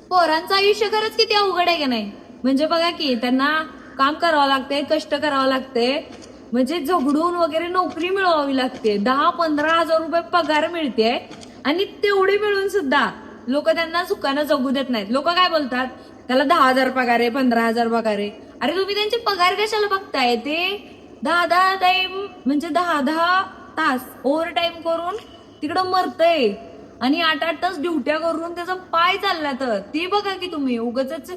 पोरांचं आयुष्य खरंच किती अवघड आहे का नाही. म्हणजे बघा की त्यांना काम करावं लागते, कष्ट करावं लागते, म्हणजे झगडून वगैरे नोकरी मिळवावी लागते. 10-15 हजार रुपये पगार मिळते आणि तेवढे मिळून सुद्धा लोक त्यांना सुखानं जगू देत नाहीत. लोक काय बोलतात, त्याला 10,000 पगार आहे, 15,000 पगार आहे. अरे तुम्ही त्यांचे पगार कशाला बघताय? ते 10-10 टाइम म्हणजे 10-10 तास ओव्हर टाइम करून तिकडं मरतय आणि 8-8 तास ड्युट्या करून त्याचा पाय चालला. तर ती बघा की तुम्ही उगाच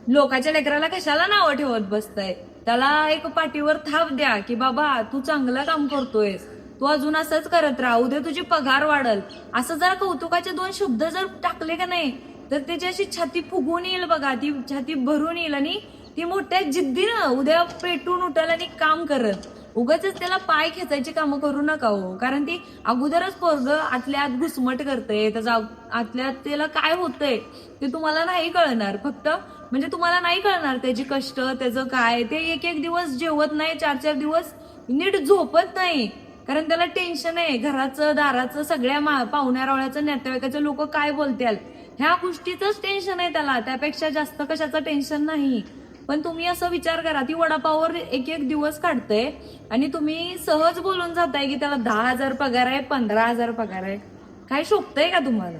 लोकांच्या लेकराला कशाला नावं ठेवत बसताय. त्याला एक पाठीवर थाप द्या की बाबा तू चांगलं काम करतोयस, तू अजून असंच करत राहा, उद्या तुझी पगार वाढल. असं जर कौतुकाचे 2 शब्द जर टाकले का नाही तर त्याची अशी छाती फुगून येईल बघा, ती छाती भरून येईल आणि ती मोठ्या जिद्दीनं उद्या पेटून उठल आणि काम करत. उगाच त्याला पाय खेचायची कामं करू नका हो. कारण ती अगोदरच पोरग आतल्या आत घुसमट करते, त्याचा आतल्या त्याला काय होतंय ते तुम्हाला नाही कळणार. फक्त म्हणजे तुम्हाला नाही कळणार त्याची कष्ट, त्याचं काय. ते एक एक दिवस जेवत नाही, 4-4 दिवस नीट झोपत नाही, कारण त्याला टेन्शन आहे घराचं, दाराचं, सगळ्या पाहुण्या रावळ्याचं, नातेवाईकाचं लोक काय बोलतील ह्या गोष्टीचंच टेन्शन आहे त्याला. त्यापेक्षा जास्त कशाचं टेन्शन नाही. पण तुम्ही असं विचार करा, ती वडापाववर एक एक दिवस काढते आणि तुम्ही सहज बोलून जाताय की त्याला 10,000 पगार आहे, 15,000 पगार आहे. काय शोभतंय का तुम्हाला?